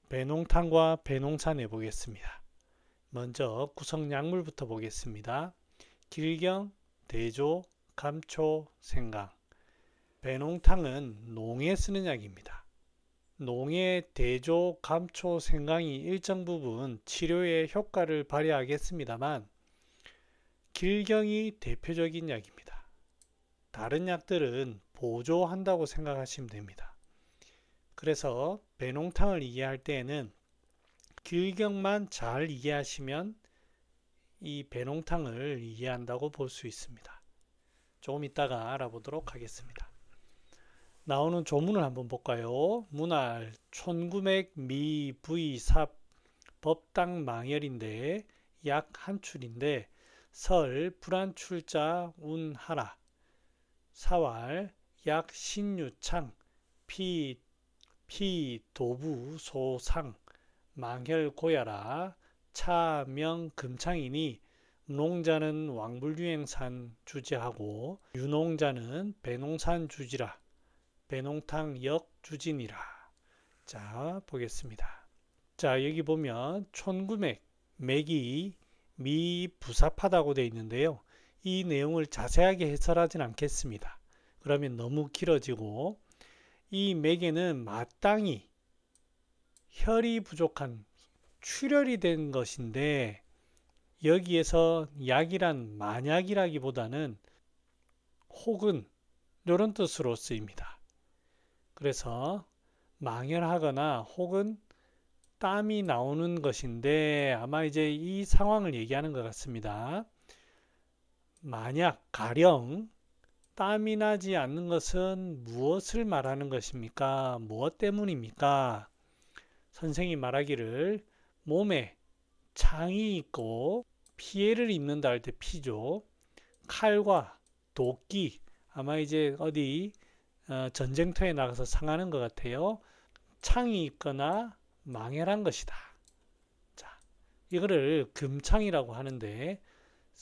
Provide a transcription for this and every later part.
배농탄과 배농산 해보겠습니다. 먼저 구성 약물부터 보겠습니다. 길경, 대조, 감초, 생강. 배농탕은 농에 쓰는 약입니다. 농의 대조, 감초, 생강이 일정 부분 치료에 효과를 발휘하겠습니다만 길경이 대표적인 약입니다. 다른 약들은 보조한다고 생각하시면 됩니다. 그래서 배농탕을 이해할 때에는 길경만 잘 이해하시면 이 배농탕을 이해한다고 볼 수 있습니다. 조금 이따가 알아보도록 하겠습니다. 나오는 조문을 한번 볼까요? 문알, 촌구맥, 미, 부이, 삽, 법당 망열인데 약 한 출인데 설, 불안출자, 운하라, 사왈, 약 신유창, 피, 도부, 소상, 망혈, 고야라, 차, 명, 금창이니 농자는 왕불유행산 주지하고 유농자는 배농산 주지라. 배농탕 역주진이라. 자, 보겠습니다. 자, 여기 보면 촌구맥, 맥이 미부삽하다고 되어 있는데요. 이 내용을 자세하게 해설하진 않겠습니다. 그러면 너무 길어지고 이 맥에는 마땅히 혈이 부족한 출혈이 된 것인데 여기에서 약이란 만약이라기보다는 혹은 이런 뜻으로 쓰입니다. 그래서 망연하거나 혹은 땀이 나오는 것인데 아마 이제 이 상황을 얘기하는 것 같습니다. 만약 가령 땀이 나지 않는 것은 무엇을 말하는 것입니까? 무엇 때문입니까? 선생이 말하기를 몸에 창이 있고 피해를 입는다 할 때 피죠. 칼과 도끼, 아마 이제 어디 전쟁터에 나가서 상하는 것 같아요. 창이 있거나 망연한 것이다. 자, 이거를 금창이라고 하는데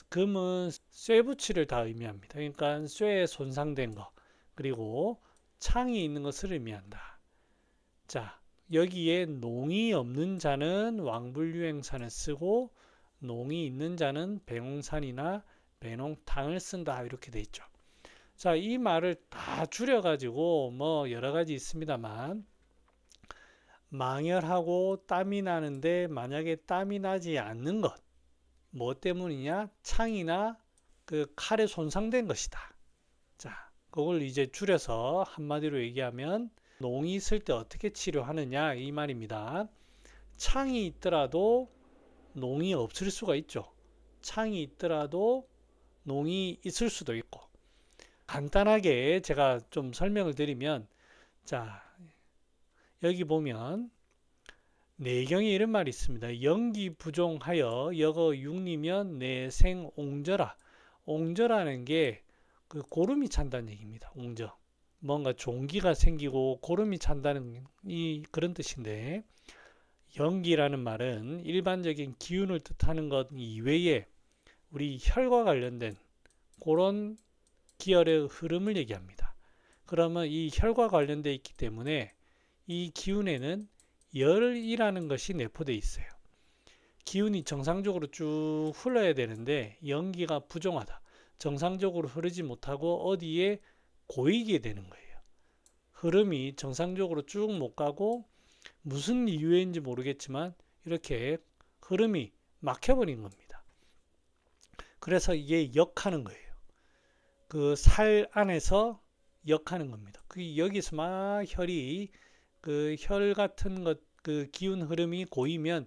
금은 쇠붙이를 다 의미합니다. 그러니까 쇠에 손상된 거 그리고 창이 있는 것을 의미한다. 자, 여기에 농이 없는 자는 왕불유행산을 쓰고 농이 있는 자는 배농산이나 배농탕을 쓴다 이렇게 돼 있죠. 자, 이 말을 다 줄여가지고 뭐 여러 가지 있습니다만 망열하고 땀이 나는데 만약에 땀이 나지 않는 것, 뭐 때문이냐? 창이나 그 칼에 손상된 것이다. 자, 그걸 이제 줄여서 한마디로 얘기하면 농이 있을 때 어떻게 치료하느냐 이 말입니다. 창이 있더라도 농이 없을 수가 있죠. 창이 있더라도 농이 있을 수도 있고 간단하게 제가 좀 설명을 드리면 자, 여기 보면 내경에 이런 말이 있습니다. 영기 부종하여 여거 육리면 내생 옹저라. 옹저라는 게 그 고름이 찬다는 얘기입니다. 옹저. 뭔가 종기가 생기고 고름이 찬다는 그런 뜻인데 영기라는 말은 일반적인 기운을 뜻하는 것 이외에 우리 혈과 관련된 그런 기혈의 흐름을 얘기합니다. 그러면 이 혈과 관련되어 있기 때문에 이 기운에는 열이라는 것이 내포되어 있어요. 기운이 정상적으로 쭉 흘러야 되는데 연기가 부정하다. 정상적으로 흐르지 못하고 어디에 고이게 되는 거예요. 흐름이 정상적으로 쭉 못 가고 무슨 이유인지 모르겠지만 이렇게 흐름이 막혀버린 겁니다. 그래서 이게 역하는 거예요. 그 살 안에서 역하는 겁니다. 그 여기서 막 혈이 그 혈 같은 것, 그 기운 흐름이 고이면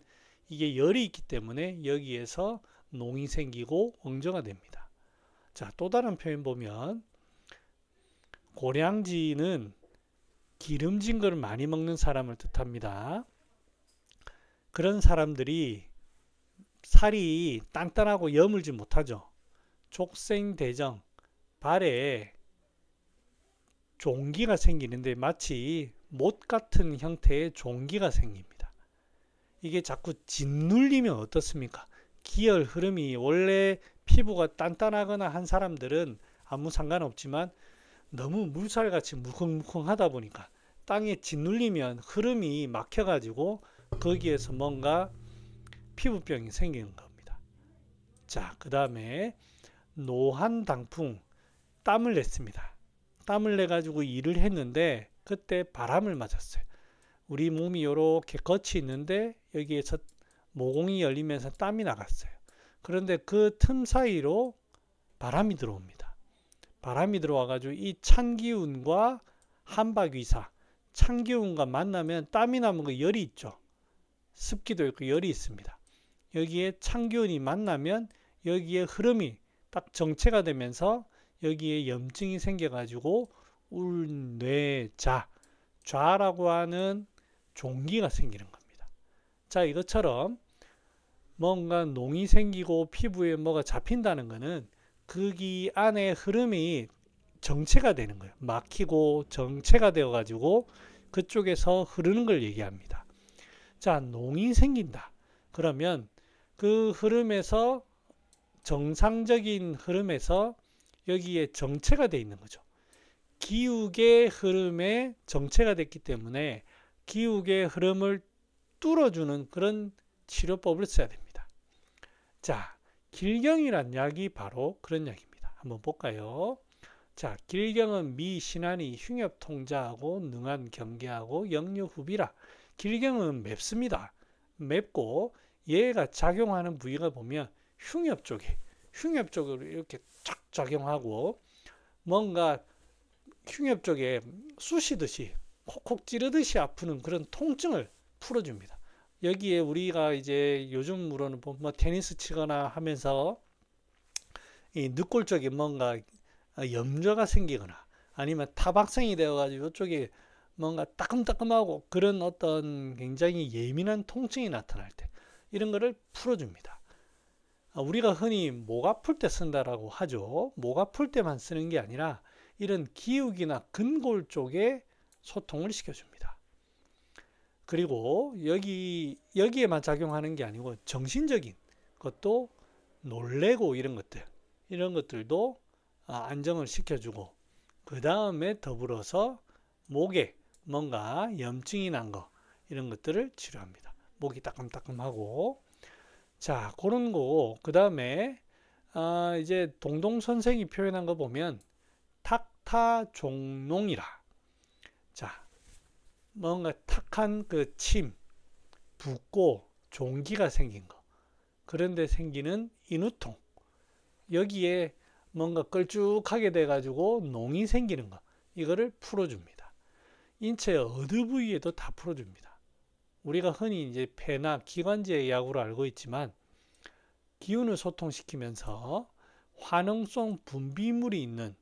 이게 열이 있기 때문에 여기에서 농이 생기고 엉저가 됩니다. 자, 또 다른 표현 보면 고량지는 기름진 걸 많이 먹는 사람을 뜻합니다. 그런 사람들이 살이 단단하고 여물지 못하죠. 족생대정, 발에 종기가 생기는데 마치 못 같은 형태의 종기가 생깁니다. 이게 자꾸 짓눌리면 어떻습니까? 기혈 흐름이 원래 피부가 단단하거나 한 사람들은 아무 상관없지만 너무 물살같이 무컹무컹하다 보니까 땅에 짓눌리면 흐름이 막혀가지고 거기에서 뭔가 피부병이 생기는 겁니다. 자, 그 다음에 노한당풍, 땀을 냈습니다. 땀을 내 가지고 일을 했는데 그때 바람을 맞았어요. 우리 몸이 이렇게 겉이 있는데 여기에서 모공이 열리면서 땀이 나갔어요. 그런데 그 틈 사이로 바람이 들어옵니다. 바람이 들어와 가지고 이 찬기운과 한박위사, 찬기운과 만나면 땀이 나면 그 열이 있죠. 습기도 있고 열이 있습니다. 여기에 찬기운이 만나면 여기에 흐름이 딱 정체가 되면서 여기에 염증이 생겨가지고 울뇌자, 좌라고 하는 종기가 생기는 겁니다. 자, 이것처럼 뭔가 농이 생기고 피부에 뭐가 잡힌다는 것은 거기 안에 흐름이 정체가 되는 거예요. 막히고 정체가 되어가지고 그쪽에서 흐르는 걸 얘기합니다. 자, 농이 생긴다. 그러면 그 흐름에서 정상적인 흐름에서 여기에 정체가 되어 있는 거죠. 기욱의 흐름에 정체가 됐기 때문에 기욱의 흐름을 뚫어주는 그런 치료법을 써야 됩니다. 자, 길경이란 약이 바로 그런 약입니다. 한번 볼까요? 자, 길경은 미신한이 흉엽통자하고 능한 경계하고 역류후비라. 길경은 맵습니다. 맵고 얘가 작용하는 부위가 보면 흉엽 쪽으로 이렇게 쫙 작용하고 뭔가 흉엽 쪽에 쑤시듯이 콕콕 찌르듯이 아프는 그런 통증을 풀어줍니다. 여기에 우리가 이제 요즘으로는 뭐 테니스 치거나 하면서 이 늑골 쪽에 뭔가 염좌가 생기거나 아니면 타박성이 되어가지고 이쪽에 뭔가 따끔따끔하고 그런 어떤 굉장히 예민한 통증이 나타날 때 이런 거를 풀어줍니다. 우리가 흔히 목 아플 때 쓴다라고 하죠. 목 아플 때만 쓰는 게 아니라 이런 기욱이나 근골 쪽에 소통을 시켜줍니다. 그리고 여기에만 작용하는 게 아니고 정신적인 것도 놀래고 이런 것들도 안정을 시켜주고 그 다음에 더불어서 목에 뭔가 염증이 난 거 이런 것들을 치료합니다. 목이 따끔따끔하고 자 그런 거고 그 다음에 이제 동동 선생이 표현한 거 보면 탁타종농이라 자 뭔가 탁한 그 침 붓고 종기가 생긴 거 그런데 생기는 인후통 여기에 뭔가 걸쭉하게 돼 가지고 농이 생기는 거 이거를 풀어줍니다. 인체 어느 부위에도 다 풀어줍니다. 우리가 흔히 이제 폐나 기관지의 약으로 알고 있지만 기운을 소통시키면서 화농성 분비물이 있는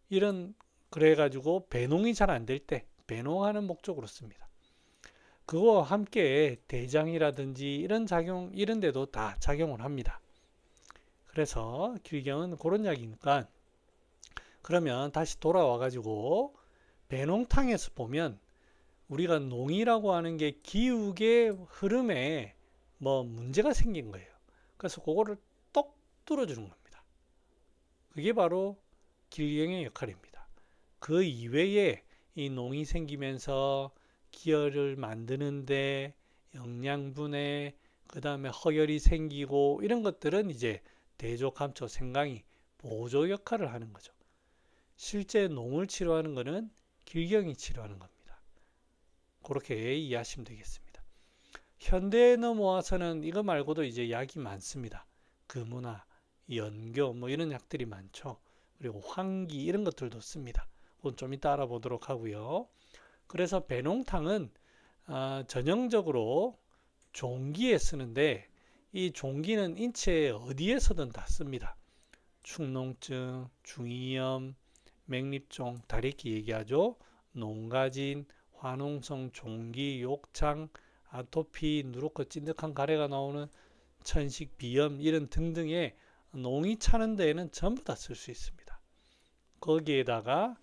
이런 그래가지고 배농이 잘 안 될 때 배농하는 목적으로 씁니다. 그거와 함께 대장이라든지 이런 작용 이런 데도 다 작용을 합니다. 그래서 길경은 그런 약이니까 그러면 다시 돌아와 가지고 배농탕에서 보면 우리가 농이라고 하는 게 기욱의 흐름에 뭐 문제가 생긴 거예요. 그래서 그거를 똑 뚫어주는 겁니다. 그게 바로 길경의 역할입니다. 그 이외에 이 농이 생기면서 기혈을 만드는데 영양분해 그 다음에 허혈이 생기고 이런 것들은 이제 대조, 감초, 생강이 보조 역할을 하는 거죠. 실제 농을 치료하는 것은 길경이 치료하는 겁니다. 그렇게 이해하시면 되겠습니다. 현대에 넘어와서는 이거 말고도 이제 약이 많습니다. 금우나 연교 뭐 이런 약들이 많죠. 그리고 황기 이런 것들도 씁니다. 그건 좀 이따 알아보도록 하고요. 그래서 배농탕은 전형적으로 종기에 쓰는데 이 종기는 인체 어디에서든 다 씁니다. 축농증, 중이염, 맥립종, 다래끼 얘기하죠. 농가진, 화농성 종기, 욕창, 아토피, 누렇고 찐득한 가래가 나오는 천식, 비염 이런 등등의 농이 차는 데에는 전부 다 쓸 수 있습니다. 거기에다가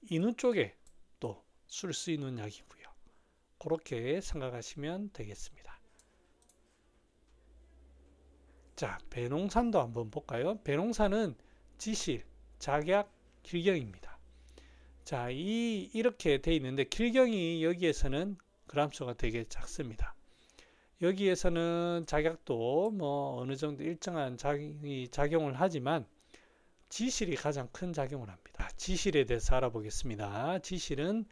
인후 쪽에 또 쓸 수 있는 약이고요. 그렇게 생각하시면 되겠습니다. 자, 배농산도 한번 볼까요? 배농산은 지실, 작약, 길경입니다. 자, 이렇게 돼 있는데 길경이 여기에서는 그람수가 되게 작습니다. 여기에서는 작약도 뭐 어느 정도 일정한 작용을 하지만 지실이 가장 큰 작용을 합니다. 지실에 대해서 알아보겠습니다. 지실은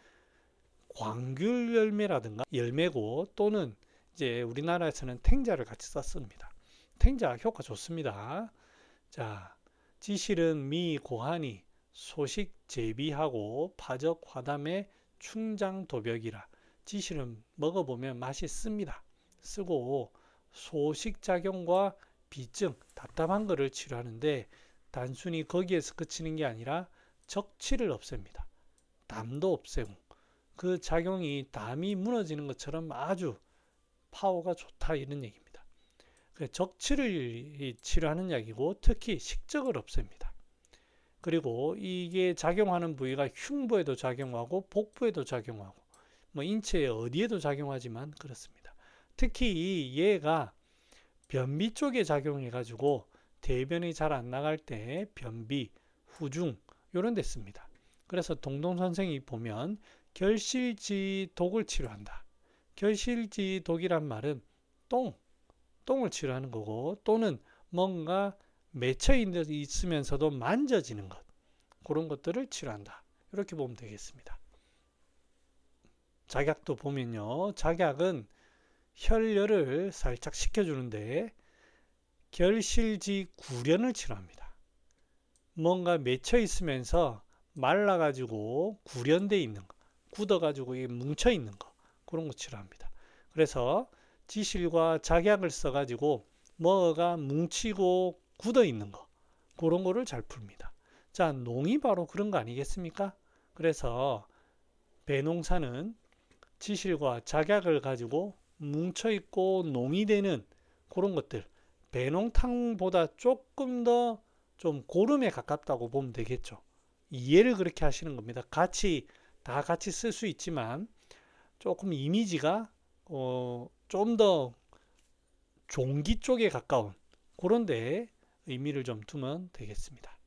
광귤 열매라든가 열매고 또는 이제 우리나라에서는 탱자를 같이 썼습니다. 탱자 효과 좋습니다. 자, 지실은 미, 고하니, 소식, 제비하고 파적, 화담의 충장, 도벽이라. 지실은 먹어보면 맛이 씁니다. 쓰고 소식작용과 비증, 답답한 것을 치료하는데 단순히 거기에서 그치는 게 아니라 적치를 없앱니다. 담도 없애고 그 작용이 담이 무너지는 것처럼 아주 파워가 좋다 이런 얘기입니다. 적치를 치료하는 약이고 특히 식적을 없앱니다. 그리고 이게 작용하는 부위가 흉부에도 작용하고 복부에도 작용하고 뭐 인체 어디에도 작용하지만 그렇습니다. 특히 얘가 변비 쪽에 작용해 가지고 대변이 잘 안 나갈 때 변비, 후중 이런 데 씁니다. 그래서 동동 선생이 보면 결실지독을 치료한다. 결실지독이란 말은 똥을 치료하는 거고 또는 뭔가 맺혀 있으면서도 만져지는 것 그런 것들을 치료한다. 이렇게 보면 되겠습니다. 작약도 보면요. 작약은 혈열을 살짝 식혀주는데 결실지구련을 치료합니다. 뭔가 맺혀 있으면서 말라가지고 구련되어 있는 거, 굳어가지고 뭉쳐 있는 거 그런 거 치료합니다. 그래서 지실과 작약을 써가지고 뭐가 뭉치고 굳어 있는 거 그런 거를 잘 풉니다. 자, 농이 바로 그런 거 아니겠습니까? 그래서 배농사는 지실과 작약을 가지고 뭉쳐 있고 농이 되는 그런 것들 배농탕보다 조금 더 좀 고름에 가깝다고 보면 되겠죠. 이해를 그렇게 하시는 겁니다. 다 같이 쓸 수 있지만 조금 이미지가 좀 더 종기 쪽에 가까운 그런 데 의미를 좀 두면 되겠습니다.